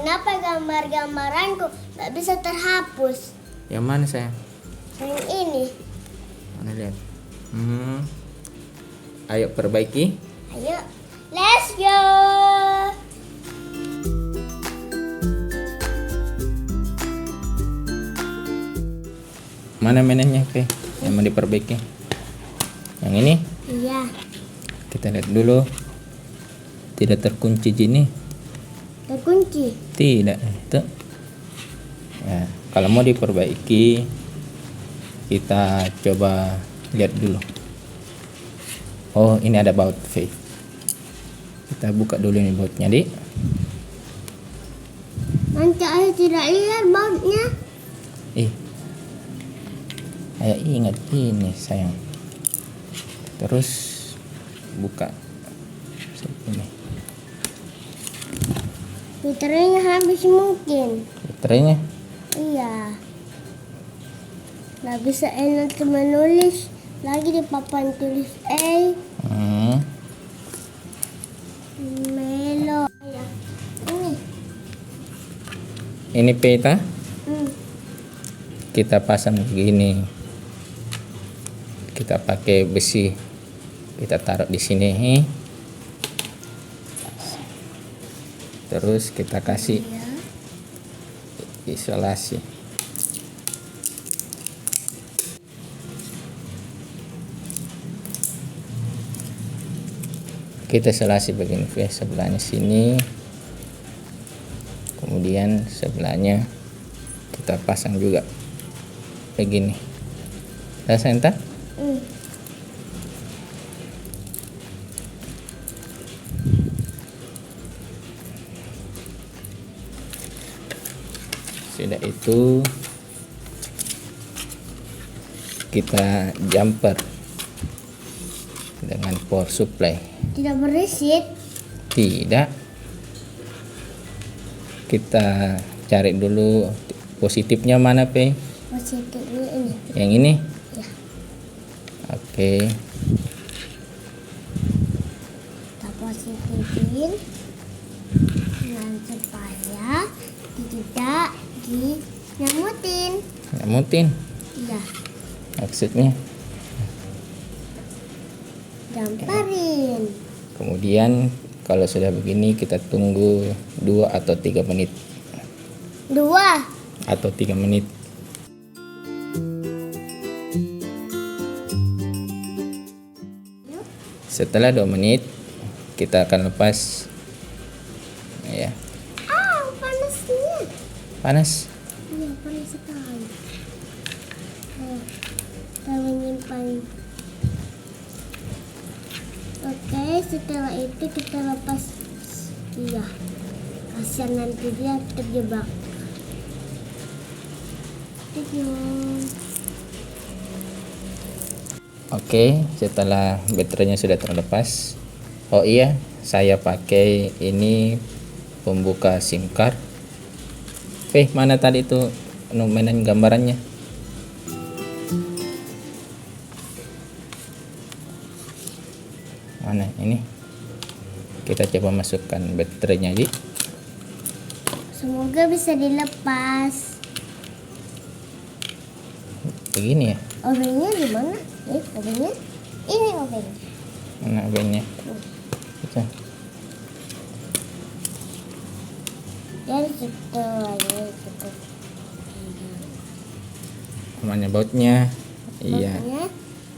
kenapa gambar-gambaranku nggak bisa terhapus? Yang mana sayang? Yang ini. Mana lihat? Ayo perbaiki. Ayo, let's go. Mana mainannya, Oke? Yang mau diperbaiki? Yang ini? Iya. Kita lihat dulu. Tidak terkunci gini. Terkunci. Tidak, itu. Ya, kalau mau diperbaiki, kita coba lihat dulu. Oh, ini ada baut, V. Kita buka dulu ini bautnya, Dik. Nanti ayah tidak lihat bautnya. Ayah ingat ini, sayang. Terus buka ini. Baterainya habis mungkin. Baterainya? Iya. Nggak bisa enak menulis lagi di papan tulis Melo. Ini peta. Kita pasang begini. Kita pakai besi. Kita taruh di sini. Terus kita kasih isolasi. Kita isolasi begini, sebelahnya sini. Kemudian sebelahnya kita pasang juga begini. Rasa entah? Sudah itu kita jumper dengan power supply. Tidak berisik. Tidak. Kita cari dulu positifnya mana, P? Positifnya ini. Yang ini? Ya. Oke. Kita positifin dan supaya tidak Nyamutin. Iya. Maksudnya? Jamperin. Kemudian kalau sudah begini kita tunggu 2 atau 3 menit. 2 atau 3 menit. Setelah 2 menit kita akan lepas. Ya. Panasnya. Panas. Iya, panas sekali. Kita menyimpan. Oke, setelah itu kita lepas. Iya. Kasihan nanti dia terjebak. Oke, setelah baterainya sudah terlepas. Oh iya, saya pakai ini pembuka SIM card. Mana tadi tuh mainan gambarannya? Mana ini? Kita coba masukkan baterainya, Ji. Semoga bisa dilepas. Begini ya? Obengnya di mana? Obengnya? Ini obengnya. Mana obengnya? Itu. Dari situ aja gitu. Mana bautnya? Iya.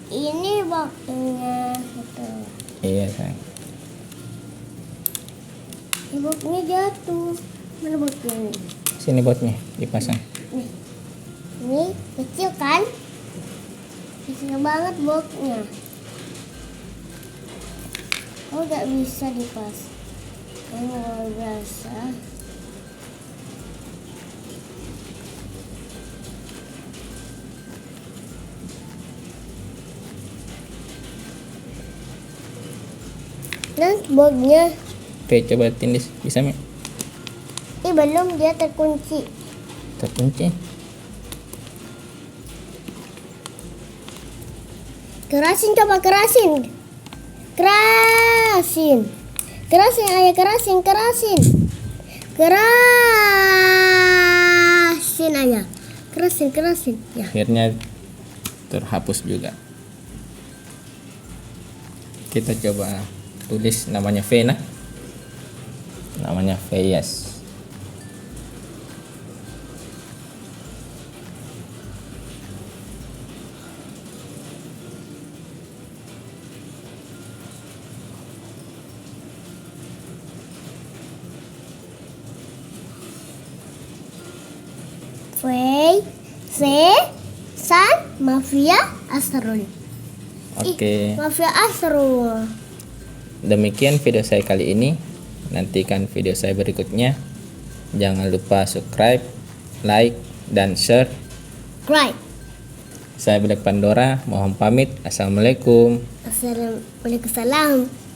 Ini bautnya gitu. Iya, sayang. Ini bautnya jatuh. Mana bautnya ini? Sini bautnya dipasang. Nih. Ini kecil kan? Kecil banget bautnya. Oh, nggak bisa dipas. Ini luar biasa. Nah, bautnya. Oke, coba tindis. Bisa, Mi? Ini belum, dia terkunci. Terkunci. Kerasin, coba kerasin. Kerasin. Kerasin, ayah kerasin, kerasin. Kerasin aja. Kerasin. Ya. Akhirnya terhapus juga. Kita coba tulis namanya Vena. Namanya Veyes. San Mafia Asrul. Oke. Mafia Asrul. Demikian video saya kali ini. Nantikan video saya berikutnya. Jangan lupa subscribe, like, dan share. Right. Saya Black Pandora, mohon pamit. Assalamualaikum. Assalamualaikum.